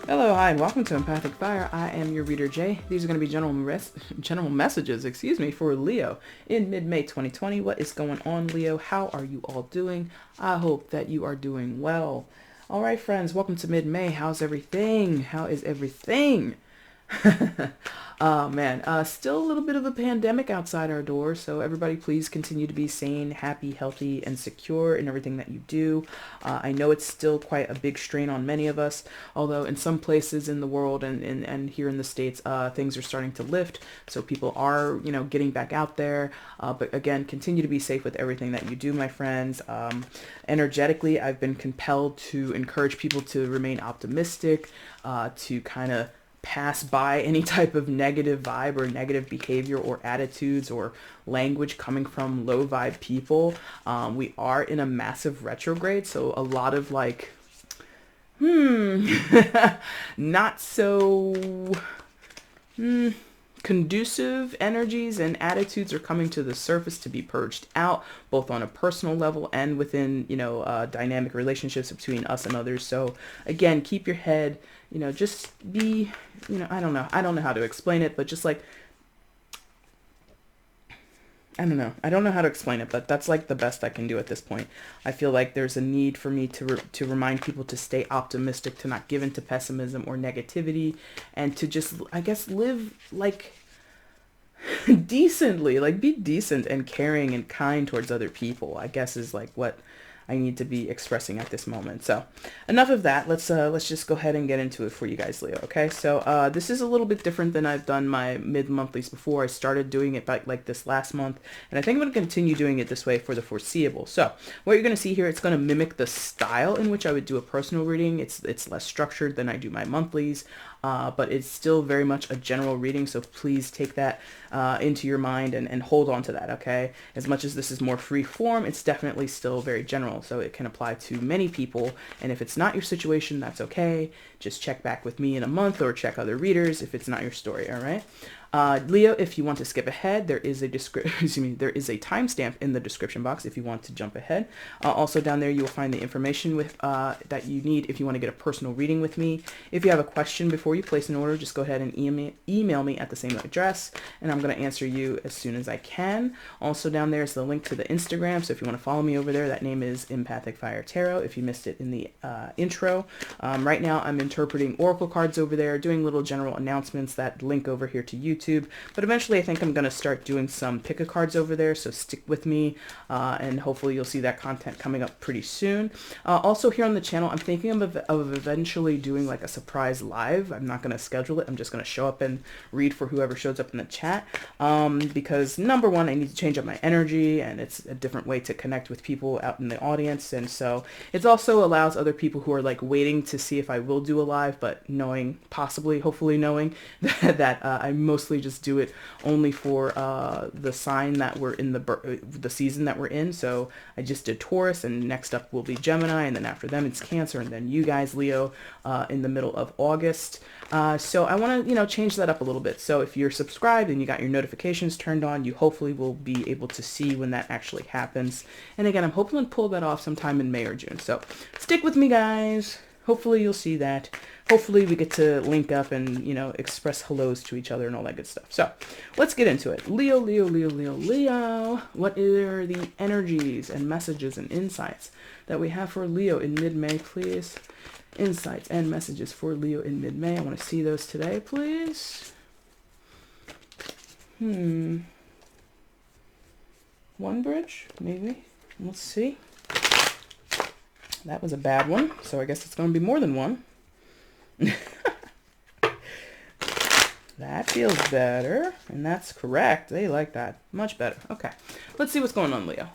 Hello, hi, and welcome to Empathic Fire. I am your reader, Jay. These are going to be general messages, for Leo in mid-May 2020. What is going on, Leo? How are you all doing? I hope that you are doing well. All right, friends, welcome to mid-May. How's everything? How is everything? Oh man, still a little bit of a pandemic outside our doors, so everybody please continue to be sane, happy, healthy, and secure in everything that you do. I know it's still quite a big strain on many of us, although in some places in the world and here in the States, things are starting to lift, so people are, getting back out there. But again, continue to be safe with everything that you do, my friends. Energetically, I've been compelled to encourage people to remain optimistic, to kind of pass by any type of negative vibe or negative behavior or attitudes or language coming from low vibe people. We are in a massive retrograde, so a lot of not so conducive energies and attitudes are coming to the surface to be purged out, both on a personal level and within, dynamic relationships between us and others. So again, keep your head, just be, I don't know how to explain it, but just like, I don't know. I don't know how to explain it, but that's like the best I can do at this point. I feel like there's a need for me to remind people to stay optimistic, to not give into pessimism or negativity, and to just, I guess, live like decently, like be decent and caring and kind towards other people, I guess is like what I need to be expressing at this moment. So enough of that. Let's just go ahead and get into it for you guys, Leo. Okay. So this is a little bit different than I've done my mid-monthlies before. I started doing it like this last month, and I think I'm going to continue doing it this way for the foreseeable. So what you're going to see here, it's going to mimic the style in which I would do a personal reading. It's less structured than I do my monthlies. But it's still very much a general reading, so please take that into your mind and hold on to that, okay? As much as this is more free form, it's definitely still very general, so it can apply to many people, and if it's not your situation, that's okay. Just check back with me in a month or check other readers if it's not your story, all right? Leo, if you want to skip ahead, there is a there is a timestamp in the description box if you want to jump ahead. Also down there, you will find the information with that you need if you want to get a personal reading with me. If you have a question before you place an order, just go ahead and email me at the same address, and I'm going to answer you as soon as I can. Also down there is the link to the Instagram, so if you want to follow me over there, that name is EmpathicFire Tarot, if you missed it in the intro. Right now, I'm interpreting oracle cards over there, doing little general announcements that link over here to YouTube. But eventually I think I'm going to start doing some pick a cards over there, so stick with me, and hopefully you'll see that content coming up pretty soon. Also here on the channel, I'm thinking of eventually doing like a surprise live. I'm not going to schedule it. I'm just going to show up and read for whoever shows up in the chat, because number one, I need to change up my energy, and it's a different way to connect with people out in the audience, and so it also allows other people who are like waiting to see if I will do a live, but knowing, hopefully knowing that I mostly just do it only for the sign that we're in, the season that we're in. So I just did Taurus, and next up will be Gemini, and then after them it's Cancer, and then you guys, Leo, in the middle of August. So I want to, change that up a little bit. So if you're subscribed and you got your notifications turned on, you hopefully will be able to see when that actually happens. And again, I'm hoping to pull that off sometime in May or June. So stick with me, guys. Hopefully you'll see that. Hopefully we get to link up and, express hellos to each other and all that good stuff. So let's get into it. Leo, Leo, Leo, Leo, Leo. What are the energies and messages and insights that we have for Leo in mid-May, please? Insights and messages for Leo in mid-May. I want to see those today, please. One bridge, maybe. Let's see. That was a bad one, so I guess it's going to be more than one. That feels better, and that's correct. They like that. Much better. Okay, let's see what's going on, Leo.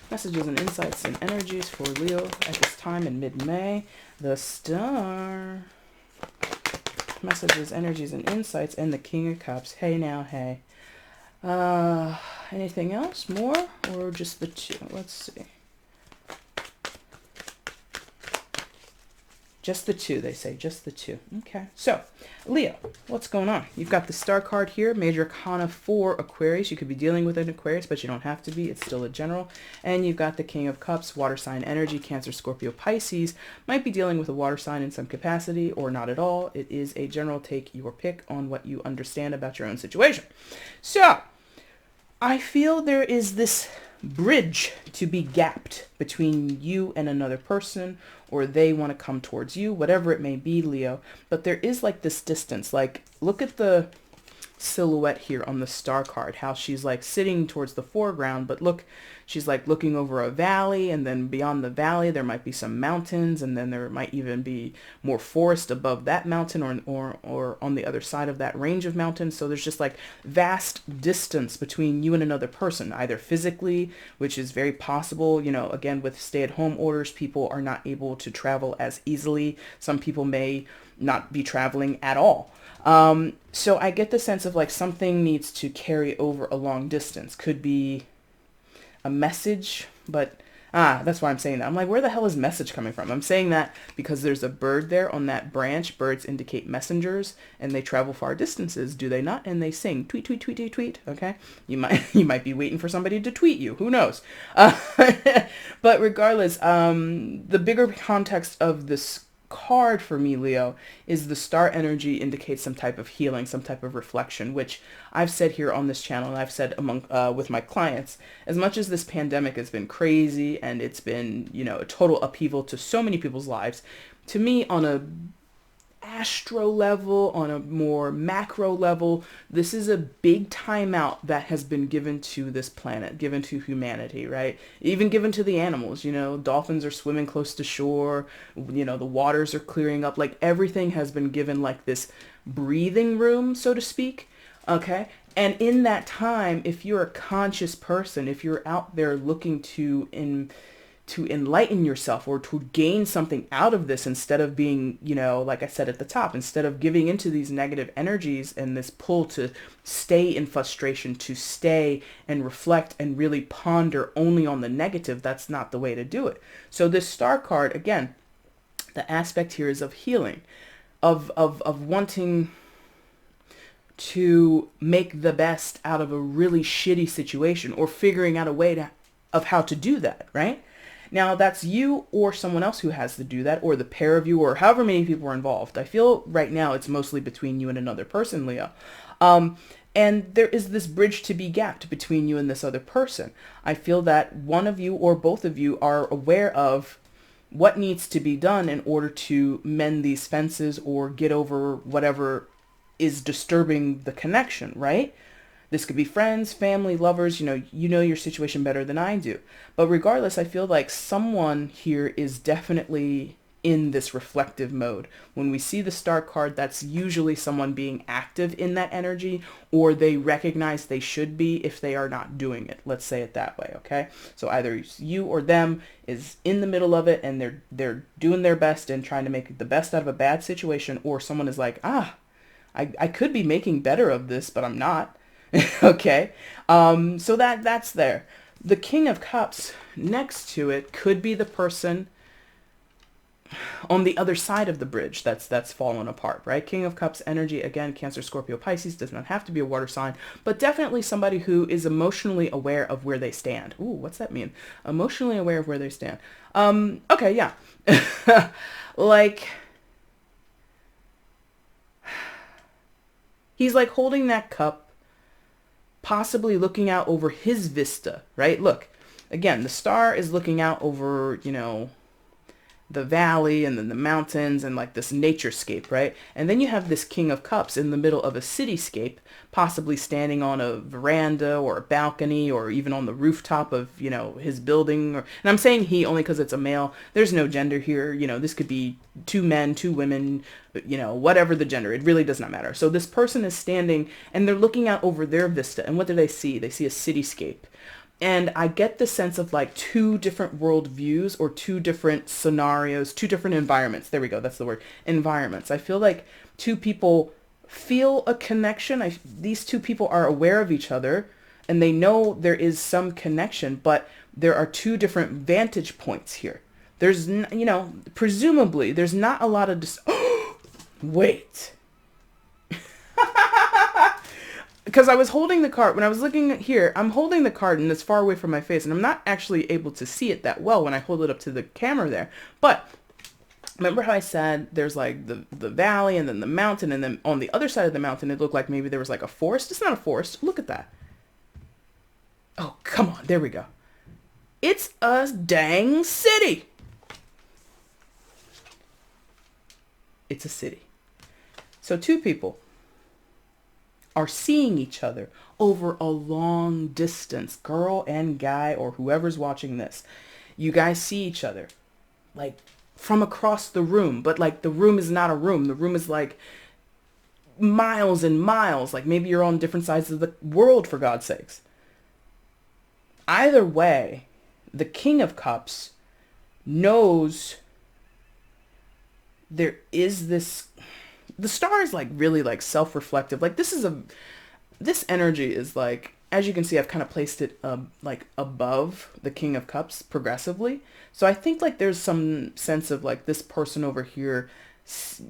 Messages and insights and energies for Leo at this time in mid-May. The Star. Messages, energies, and insights, and the King of Cups. Hey now, hey. Anything else? More? Or just the two? Let's see. Just the two, they say, just the two. Okay, so Leo, what's going on? You've got the star card here, Major Arcana 4 Aquarius. You could be dealing with an Aquarius, but you don't have to be. It's still a general. And you've got the King of Cups, water sign energy, Cancer, Scorpio, Pisces. Might be dealing with a water sign in some capacity or not at all. It is a general. Take your pick on what you understand about your own situation. So I feel there is this bridge to be gapped between you and another person, or they want to come towards you, whatever it may be, Leo. But there is like this distance. Like, look at the silhouette here on the star card, how she's like sitting towards the foreground, but look, she's like looking over a valley, and then beyond the valley there might be some mountains, and then there might even be more forest above that mountain, or on the other side of that range of mountains. So there's just like vast distance between you and another person, either physically, which is very possible, you know, again with stay-at-home orders, people are not able to travel as easily. Some people may not be traveling at all. So I get the sense of like something needs to carry over a long distance. Could be a message, but that's why I'm saying that. I'm like, where the hell is message coming from? I'm saying that because there's a bird there on that branch. Birds indicate messengers, and they travel far distances, do they not? And they sing tweet, tweet, tweet, tweet, tweet. Okay, you might be waiting for somebody to tweet you. Who knows? But regardless, the bigger context of this card for me, Leo, is the star energy indicates some type of healing, some type of reflection, which I've said here on this channel, and I've said among with my clients, as much as this pandemic has been crazy and it's been, you know, a total upheaval to so many people's lives, to me, on a astro level, on a more macro level, this is a big timeout that has been given to this planet, given to humanity, right? Even given to the animals. You know, dolphins are swimming close to shore, you know, the waters are clearing up, like everything has been given like this breathing room, so to speak. Okay, and in that time, if you're a conscious person, if you're out there looking to enlighten yourself or to gain something out of this, instead of being, you know, like I said at the top, instead of giving into these negative energies and this pull to stay in frustration, to stay and reflect and really ponder only on the negative, that's not the way to do it. So this star card, again, the aspect here is of healing, of wanting to make the best out of a really shitty situation, or figuring out a way of how to do that, right? Now, that's you or someone else who has to do that, or the pair of you, or however many people are involved. I feel right now it's mostly between you and another person, Leo. And there is this bridge to be gapped between you and this other person. I feel that one of you or both of you are aware of what needs to be done in order to mend these fences or get over whatever is disturbing the connection, right? This could be friends, family, lovers, you know your situation better than I do. But regardless, I feel like someone here is definitely in this reflective mode. When we see the star card, that's usually someone being active in that energy, or they recognize they should be if they are not doing it. Let's say it that way, okay? So either you or them is in the middle of it and they're doing their best and trying to make the best out of a bad situation, or someone is like, I could be making better of this, but I'm not. Okay, so that's there. The King of Cups next to it could be the person on the other side of the bridge that's fallen apart, right? King of Cups energy, again, Cancer, Scorpio, Pisces, does not have to be a water sign, but definitely somebody who is emotionally aware of where they stand. Ooh, what's that mean? Emotionally aware of where they stand. Okay, yeah. Like, he's like holding that cup, possibly looking out over his vista, right? Look, again, the star is looking out over, you know, the valley and then the mountains and like this naturescape, right? And then you have this King of Cups in the middle of a cityscape, possibly standing on a veranda or a balcony or even on the rooftop of, you know, his building. And I'm saying he only because it's a male. There's no gender here. You know, this could be two men, two women, you know, whatever the gender. It really does not matter. So this person is standing and they're looking out over their vista. And what do they see? They see a cityscape. And I get the sense of like two different world views or two different scenarios, two different environments. There we go. That's the word. Environments. I feel like two people feel a connection. These two people are aware of each other and they know there is some connection, but there are two different vantage points here. There's, you know, presumably there's not a lot of wait. Because I was holding the card, when I was looking here, I'm holding the card and it's far away from my face, and I'm not actually able to see it that well when I hold it up to the camera there. But remember how I said there's like the valley and then the mountain, and then on the other side of the mountain it looked like maybe there was like a forest? It's not a forest. Look at that. Oh, come on. There we go. It's a dang city. It's a city. So two people are seeing each other over a long distance, girl and guy, or whoever's watching this. You guys see each other like from across the room, but like the room is not a room. The room is like miles and miles. Like maybe you're on different sides of the world, for God's sakes. Either way, the King of Cups knows there is this, the star is like really like self-reflective. Like this energy is like, as you can see, I've kind of placed it like above the King of Cups progressively. So I think like there's some sense of like this person over here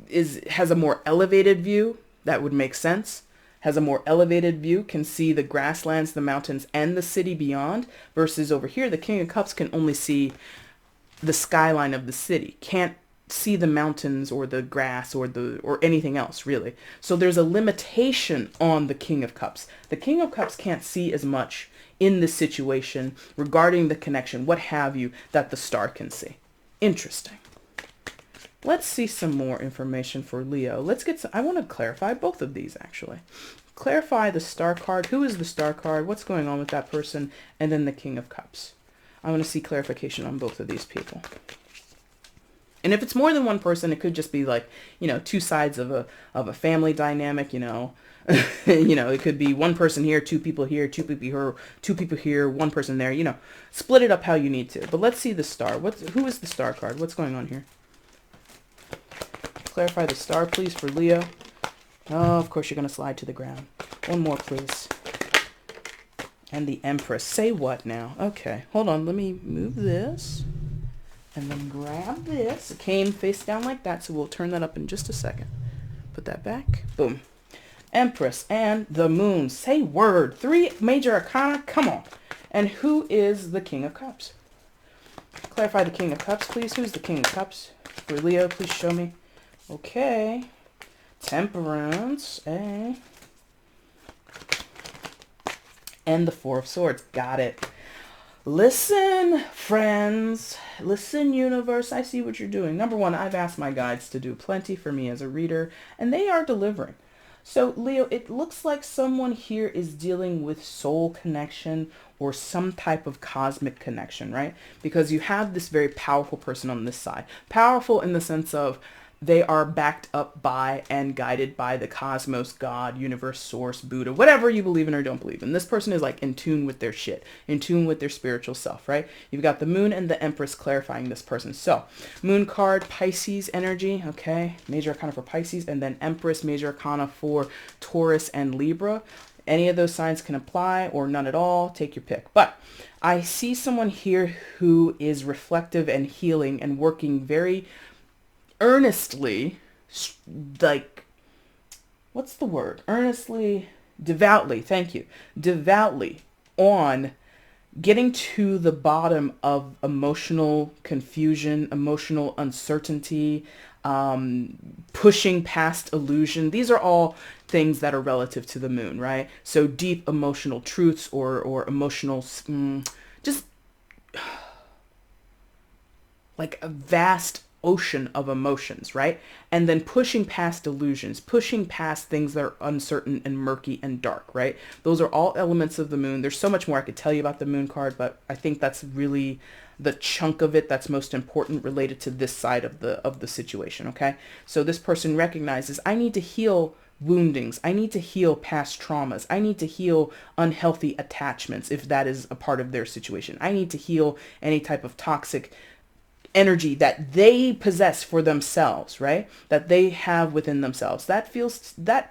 has a more elevated view. That would make sense. Has a more elevated view, can see the grasslands, the mountains, and the city beyond, versus over here, the King of Cups can only see the skyline of the city, can't see the mountains or the grass or anything else really. So there's a limitation on the King of Cups. The King of Cups can't see as much in this situation regarding the connection, what have you, that the star can see. Interesting. Let's see some more information for Leo. Let's get some, I want to clarify both of these actually. Clarify the star card. Who is the star card? What's going on with that person? And then the King of Cups. I want to see clarification on both of these people. And if it's more than one person, it could just be like, you know, two sides of a family dynamic, you know. You know, it could be one person here, two people here, two people here, one person there, you know. Split it up how you need to. But let's see the star. Who is the star card? What's going on here? Clarify the star, please, for Leo. Oh, of course, you're going to slide to the ground. One more, please. And the Empress. Say what now? Okay, hold on. Let me move this. And then grab this. It came face down like that, so we'll turn that up in just a second. Put that back. Boom. Empress and the Moon. Say word. 3 major arcana. Come on. And who is the King of Cups? Clarify the King of Cups, please. Who's the King of Cups? For Leo, please show me. Okay. Temperance. And the Four of Swords. Got it. Listen, friends. Listen, universe. I see what you're doing. Number one, I've asked my guides to do plenty for me as a reader, and they are delivering. So, Leo, it looks like someone here is dealing with soul connection or some type of cosmic connection, right? Because you have this very powerful person on this side. Powerful in the sense of they are backed up by and guided by the cosmos, God, universe, source, Buddha, whatever you believe in or don't believe in. This person is like in tune with their shit, in tune with their spiritual self, right? You've got the Moon and the Empress clarifying this person. So, Moon card, Pisces energy, okay? Major arcana for Pisces, and then Empress, major arcana for Taurus and Libra. Any of those signs can apply or none at all. Take your pick. But I see someone here who is reflective and healing and working very earnestly, like, what's the word? Earnestly, devoutly, thank you. Devoutly on getting to the bottom of emotional confusion, emotional uncertainty, pushing past illusion. These are all things that are relative to the Moon, right? So deep emotional truths or emotional, just like a vast ocean of emotions, right? And then pushing past illusions, pushing past things that are uncertain and murky and dark, right? Those are all elements of the Moon. There's so much more I could tell you about the Moon card, but I think that's really the chunk of it that's most important related to this side of the situation, okay? So this person recognizes, I need to heal woundings. I need to heal past traumas. I need to heal unhealthy attachments if that is a part of their situation. I need to heal any type of toxic energy that they possess for themselves, right? That they have within themselves. That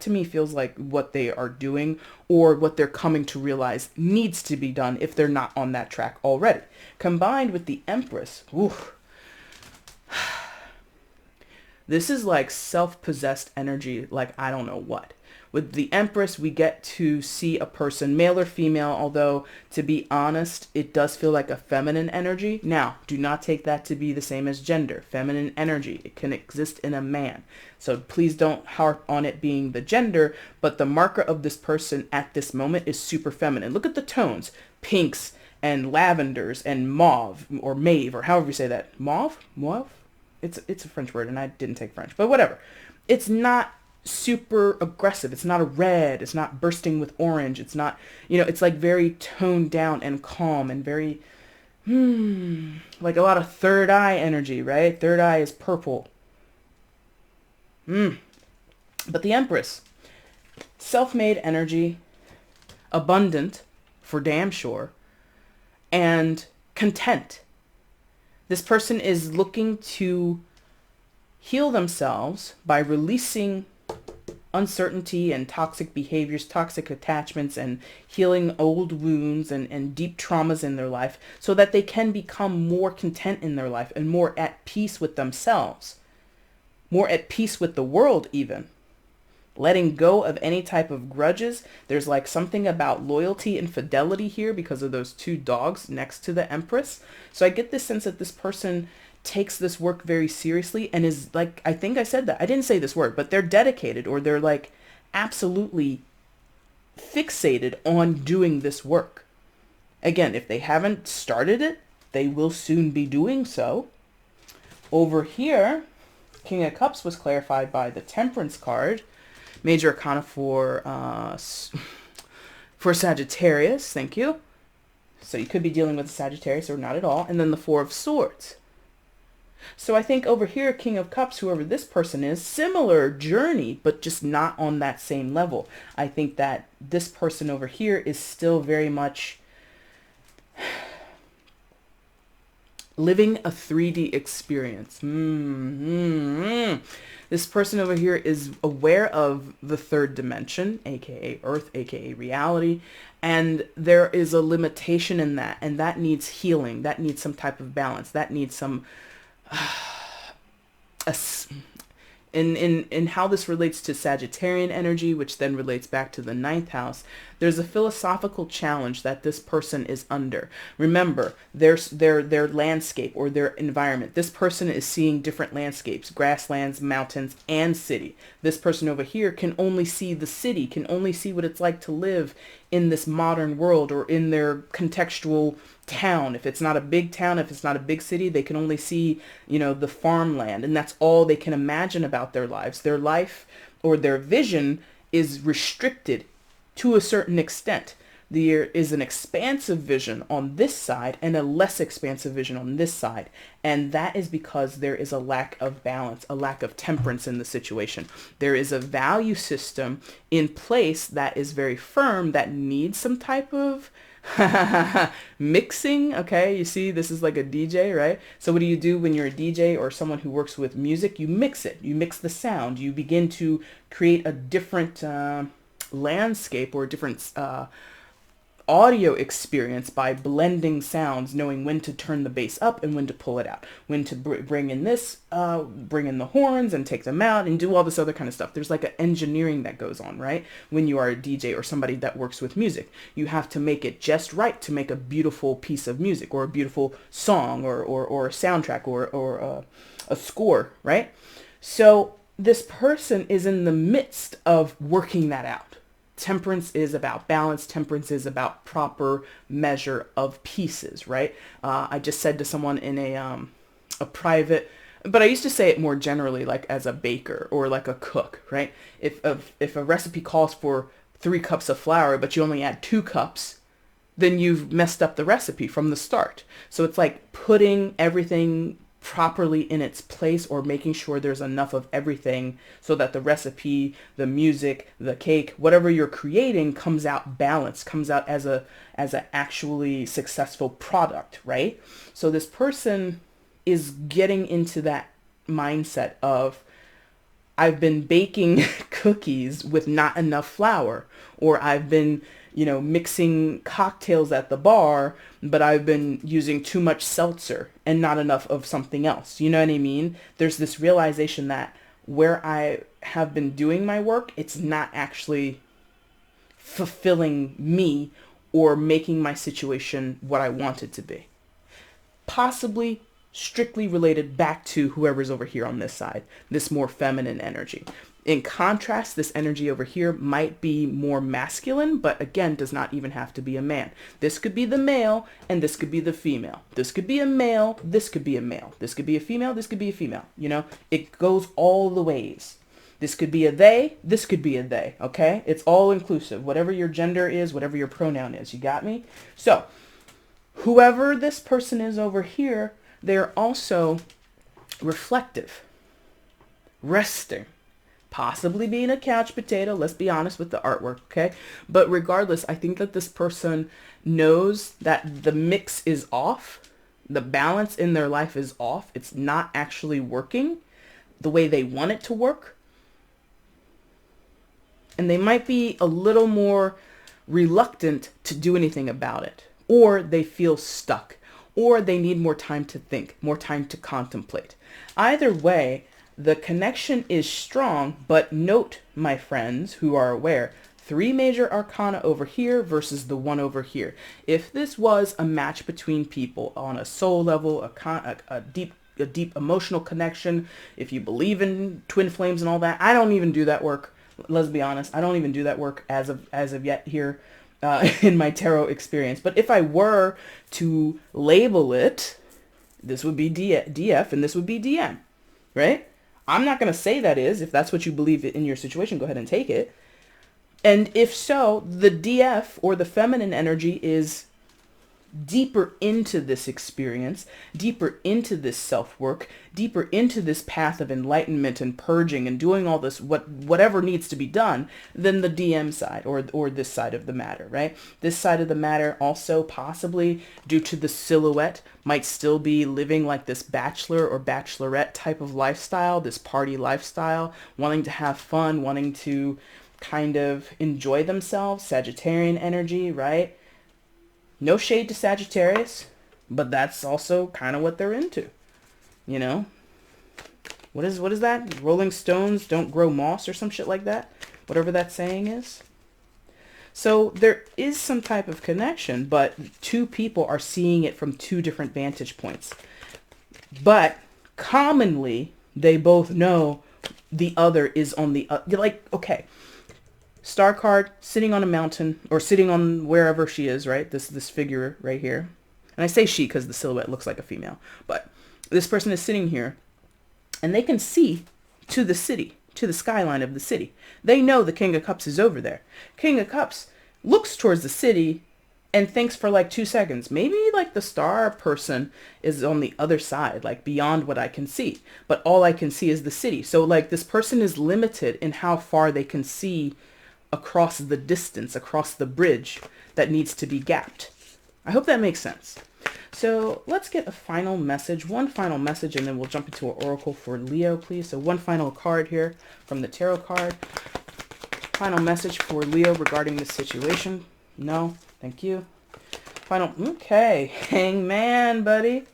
to me feels like what they are doing or what they're coming to realize needs to be done if they're not on that track already. Combined with the Empress, ooh, This is like self-possessed energy, like I don't know what. With the Empress, we get to see a person, male or female, although to be honest, it does feel like a feminine energy. Now, do not take that to be the same as gender. Feminine energy, it can exist in a man. So please don't harp on it being the gender, but the marker of this person at this moment is super feminine. Look at the tones, pinks and lavenders and mauve or mauve or however you say that. Mauve? Mauve? It's a French word and I didn't take French, but whatever. It's not super aggressive. It's not a red. It's not bursting with orange. It's not, it's like very toned down and calm and very, like a lot of third eye energy, right? Third eye is purple. But the Empress, self-made energy, abundant for damn sure, and content. This person is looking to heal themselves by releasing uncertainty and toxic behaviors, toxic attachments, and healing old wounds and deep traumas in their life so that they can become more content in their life and more at peace with themselves, more at peace with the world even. Letting go of any type of grudges. There's like something about loyalty and fidelity here because of those two dogs next to the Empress. So I get this sense that this person takes this work very seriously and is like, I think I said that. I didn't say this word, but they're dedicated, or they're like absolutely fixated on doing this work. Again, if they haven't started it, they will soon be doing so. Over here, King of Cups was clarified by the Temperance card. Major Arcana for Sagittarius. Thank you. So you could be dealing with a Sagittarius or not at all. And then the Four of Swords. So I think over here, King of Cups, whoever this person is, similar journey, but just not on that same level. I think that this person over here is still very much living a 3D experience. This person over here is aware of the third dimension, aka Earth, aka reality, and there is a limitation in that, and that needs healing. That needs some type of balance. That needs some in how this relates to Sagittarian energy, which then relates back to the ninth house. There's a philosophical challenge that this person is under. Remember, their landscape or their environment. This person is seeing different landscapes, grasslands, mountains, and city. This person over here can only see the city, can only see what it's like to live in this modern world or in their contextual town. If it's not a big town, if it's not a big city, they can only see, the farmland, and that's all they can imagine about their lives. Their life or their vision is restricted to a certain extent. There is an expansive vision on this side and a less expansive vision on this side. And that is because there is a lack of balance, a lack of temperance in the situation. There is a value system in place that is very firm that needs some type of mixing. Okay, you see, this is like a DJ, right? So what do you do when you're a DJ or someone who works with music? You mix it. You mix the sound. You begin to create a different landscape or a different audio experience by blending sounds, knowing when to turn the bass up and when to pull it out, when to bring in the horns and take them out and do all this other kind of stuff. There's like an engineering that goes on, right? When you are a DJ or somebody that works with music, you have to make it just right to make a beautiful piece of music or a beautiful song or a soundtrack or a score, right? So this person is in the midst of working that out. Temperance is about balance. Temperance is about proper measure of pieces, right? I just said to someone in a private, but I used to say it more generally, like as a baker or like a cook, right? If a recipe calls for 3 cups of flour, but you only add 2 cups, then you've messed up the recipe from the start. So it's like putting everything properly in its place, or making sure there's enough of everything so that the recipe, the music, the cake, whatever you're creating comes out balanced, comes out as a actually successful product, right? So this person is getting into that mindset of I've been baking cookies with not enough flour, or I've been, mixing cocktails at the bar, but I've been using too much seltzer and not enough of something else. You know what I mean? There's this realization that where I have been doing my work, it's not actually fulfilling me or making my situation what I want it to be. Possibly strictly related back to whoever's over here on this side, this more feminine energy. In contrast, this energy over here might be more masculine, but again, does not even have to be a man. This could be the male, and this could be the female. This could be a male, this could be a male. This could be a female, this could be a female. It goes all the ways. This could be a they, this could be a they, okay? It's all inclusive. Whatever your gender is, whatever your pronoun is, you got me? So, whoever this person is over here, they're also reflective, resting, possibly being a couch potato. Let's be honest with the artwork, okay? But regardless, I think that this person knows that the mix is off. The balance in their life is off. It's not actually working the way they want it to work. And they might be a little more reluctant to do anything about it. Or they feel stuck. Or they need more time to think, more time to contemplate. Either way, the connection is strong, but note, my friends who are aware, 3 major arcana over here versus the 1 over here. If this was a match between people on a soul level, a deep emotional connection, if you believe in twin flames and all that, I don't even do that work. Let's be honest, I don't even do that work as of yet here in my tarot experience. But if I were to label it, this would be DF and this would be DM, right? I'm not going to say that is. If that's what you believe in your situation, go ahead and take it. And if so, the DF or the feminine energy is deeper into this experience, deeper into this self-work, deeper into this path of enlightenment and purging and doing all this, whatever needs to be done, than the DM side or this side of the matter, right? This side of the matter also possibly due to the silhouette might still be living like this bachelor or bachelorette type of lifestyle, this party lifestyle, wanting to have fun, wanting to kind of enjoy themselves, Sagittarian energy, right? No shade to Sagittarius, but that's also kind of what they're into, What is that? Rolling stones don't grow moss or some shit like that? Whatever that saying is. So there is some type of connection, but 2 people are seeing it from 2 different vantage points. But commonly, they both know the other is on the okay. Star card sitting on a mountain or sitting on wherever she is, right? This figure right here. And I say she because the silhouette looks like a female. But this person is sitting here and they can see to the city, to the skyline of the city. They know the King of Cups is over there. King of Cups looks towards the city and thinks for like 2 seconds. Maybe like the star person is on the other side, like beyond what I can see. But all I can see is the city. So like this person is limited in how far they can see across the distance, across the bridge that needs to be gapped. I hope that makes sense. So let's get a final message, one final message, and then we'll jump into an oracle for Leo, please. So one final card here from the tarot card. Final message for Leo regarding this situation. No, thank you. Okay, Hangman, buddy.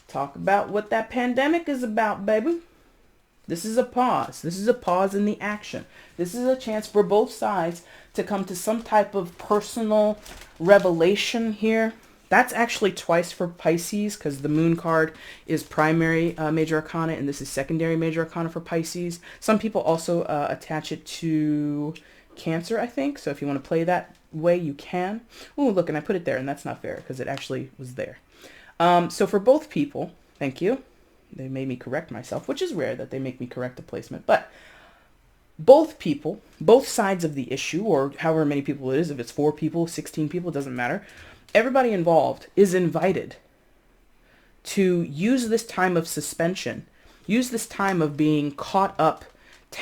Talk about what that pandemic is about, baby. This is a pause. This is a pause in the action. This is a chance for both sides to come to some type of personal revelation here. That's actually twice for Pisces because the moon card is primary major arcana and this is secondary major arcana for Pisces. Some people also attach it to Cancer, I think. So if you want to play that way, you can. Oh, look, and I put it there and that's not fair because it actually was there. So for both people, thank you. They made me correct myself, which is rare that they make me correct a placement. But both people, both sides of the issue, or however many people it is, if it's 4 people, 16 people, it doesn't matter. Everybody involved is invited to use this time of suspension, use this time of being caught up,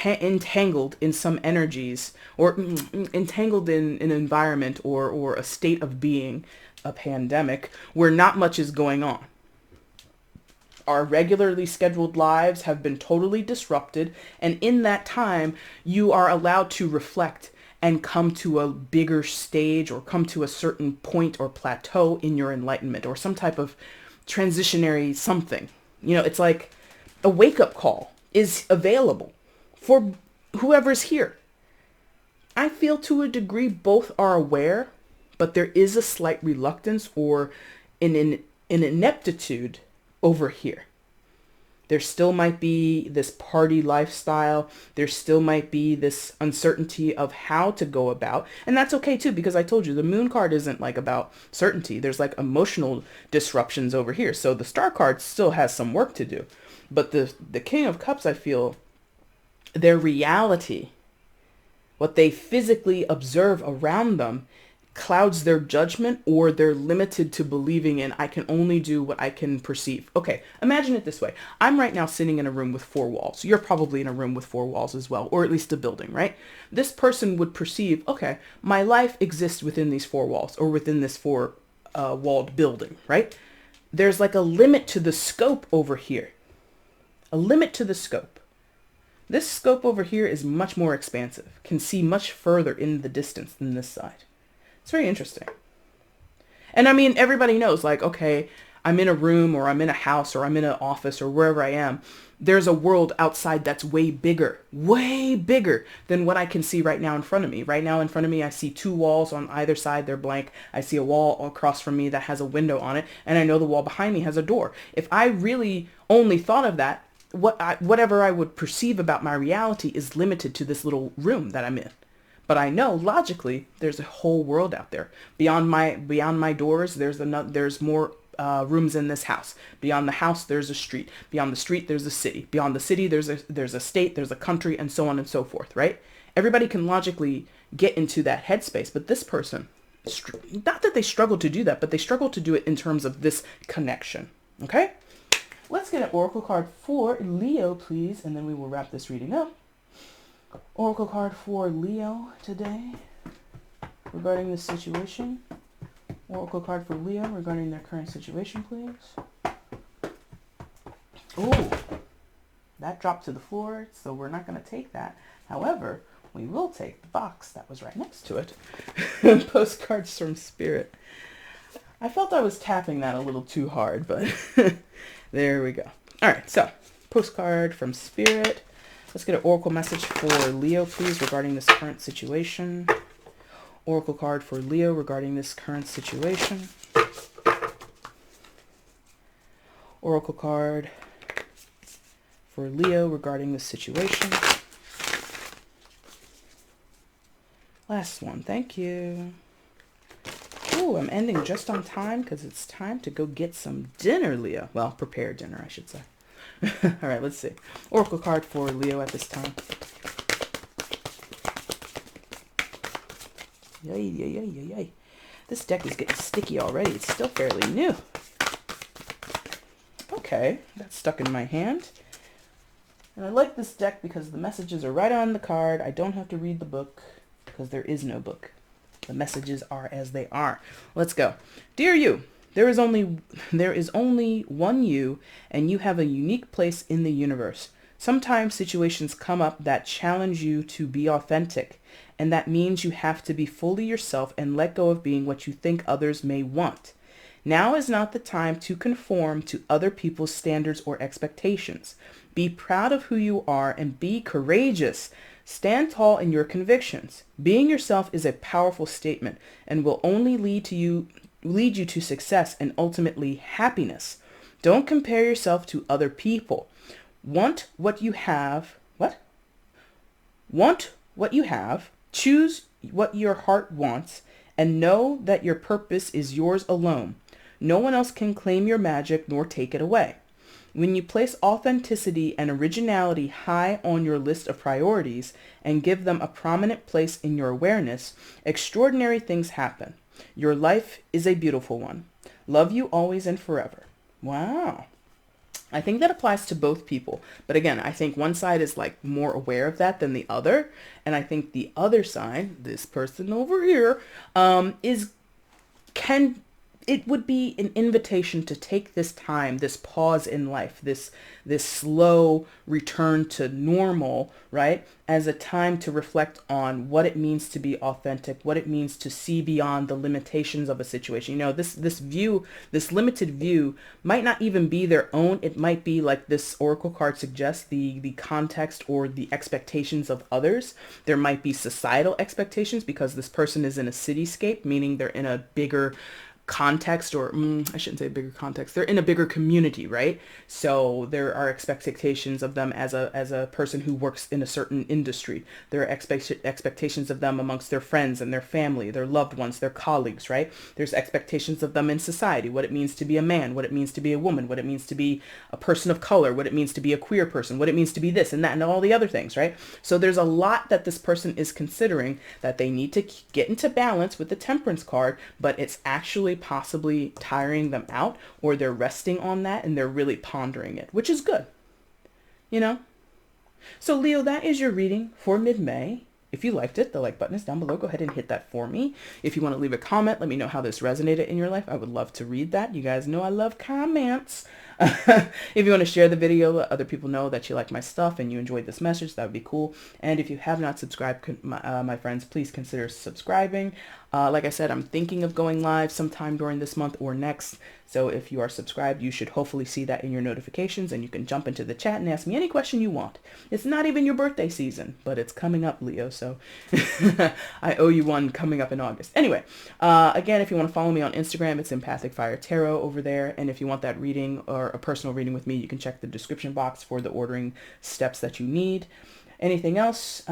entangled in some energies, or entangled in an environment or a state of being, a pandemic, where not much is going on. Our regularly scheduled lives have been totally disrupted. And in that time, you are allowed to reflect and come to a bigger stage or come to a certain point or plateau in your enlightenment or some type of transitionary something. You know, it's like a wake-up call is available for whoever's here. I feel to a degree both are aware, but there is a slight reluctance or an ineptitude over here. There still might be this party lifestyle. There still might be this uncertainty of how to go about. And that's okay too, because I told you the moon card isn't like about certainty. There's like emotional disruptions over here. So the star card still has some work to do. But the King of Cups, I feel, their reality, what they physically observe around them, clouds their judgment, or they're limited to believing in, I can only do what I can perceive. Okay, imagine it this way. I'm right now sitting in a room with 4 walls. You're probably in a room with 4 walls as well, or at least a building, right? This person would perceive, okay, my life exists within these 4 walls or within this 4 walled building, right? There's like a limit to the scope over here. A limit to the scope. This scope over here is much more expansive, can see much further in the distance than this side. It's very interesting. And I mean, everybody knows, like, okay, I'm in a room or I'm in a house or I'm in an office or wherever I am. There's a world outside that's way bigger than what I can see right now in front of me. Right now in front of me, I see 2 walls on either side. They're blank. I see a wall across from me that has a window on it. And I know the wall behind me has a door. If I really only thought of that, whatever I would perceive about my reality is limited to this little room that I'm in. But I know logically there's a whole world out there. Beyond my doors, there's more rooms in this house. Beyond the house, there's a street. Beyond the street, there's a city. Beyond the city, there's a state, there's a country, and so on and so forth, right? Everybody can logically get into that headspace, but this person, not that they struggle to do that, but they struggle to do it in terms of this connection, okay? Let's get an oracle card for Leo, please, and then we will wrap this reading up. Oracle card for Leo today regarding this situation. Oracle card for Leo regarding their current situation, please. Oh, that dropped to the floor, so we're not going to take that. However, we will take the box that was right next to it. Postcards from Spirit. I felt I was tapping that a little too hard, but there we go. All right, so postcard from Spirit. Let's get an oracle message for Leo, please, regarding this current situation. Oracle card for Leo regarding this current situation. Oracle card for Leo regarding this situation. Last one, thank you. Ooh, I'm ending just on time because it's time to go get some dinner, Leo. Well, prepare dinner, I should say. All right, let's see. Oracle card for Leo at this time. Yay, yay, yay, yay, yay. This deck is getting sticky already. It's still fairly new. Okay, that's stuck in my hand. And I like this deck because the messages are right on the card. I don't have to read the book because there is no book. The messages are as they are. Let's go. Dear you, there is only one you, and you have a unique place in the universe. Sometimes situations come up that challenge you to be authentic, and that means you have to be fully yourself and let go of being what you think others may want. Now is not the time to conform to other people's standards or expectations. Be proud of who you are and be courageous. Stand tall in your convictions. Being yourself is a powerful statement and will only lead you to success and ultimately happiness. Don't compare yourself to other people. Want what you have. Want what you have. Choose what your heart wants and know that your purpose is yours alone. No one else can claim your magic nor take it away. When you place authenticity and originality high on your list of priorities and give them a prominent place in your awareness, extraordinary things happen. Your life is a beautiful one. Love you always and forever. Wow. I think that applies to both people. But again, I think one side is like more aware of that than the other. And I think the other side, this person over here, can it would be an invitation to take this time, this pause in life, this slow return to normal, right, as a time to reflect on what it means to be authentic, what it means to see beyond the limitations of a situation. You know, this view, this limited view might not even be their own. It might be, like this oracle card suggests, the context or the expectations of others. There might be societal expectations because this person is in a cityscape, meaning they're in a bigger context, or I shouldn't say bigger context, they're in a bigger community, right? So there are expectations of them as a person who works in a certain industry. There are expectations of them amongst their friends and their family, their loved ones, their colleagues, right? There's expectations of them in society, what it means to be a man, what it means to be a woman, what it means to be a person of color, what it means to be a queer person, what it means to be this and that and all the other things, right? So there's a lot that this person is considering that they need to get into balance with the Temperance card, but it's actually possibly tiring them out, or they're resting on that and they're really pondering it, which is good, you know? So Leo, that is your reading for mid-May. If you liked it, the like button is down below. Go ahead and hit that for me. If you want to leave a comment, let me know how this resonated in your life. I would love to read that. You guys know I love comments. If you want to share the video, let other people know that you like my stuff and you enjoyed this message, that would be cool. And if you have not subscribed, my friends, please consider subscribing. Like I said, I'm thinking of going live sometime during this month or next. So if you are subscribed, you should hopefully see that in your notifications, and you can jump into the chat and ask me any question you want. It's not even your birthday season, but it's coming up, Leo. So I owe you one coming up in August. Anyway, again, if you want to follow me on Instagram, it's EmpathicFire Tarot over there. And if you want that reading or a personal reading with me, you can check the description box for the ordering steps that you need. Anything else?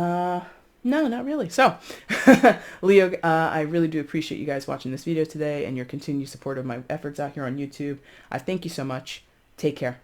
No, not really. So, Leo, I really do appreciate you guys watching this video today and your continued support of my efforts out here on YouTube. I thank you so much. Take care.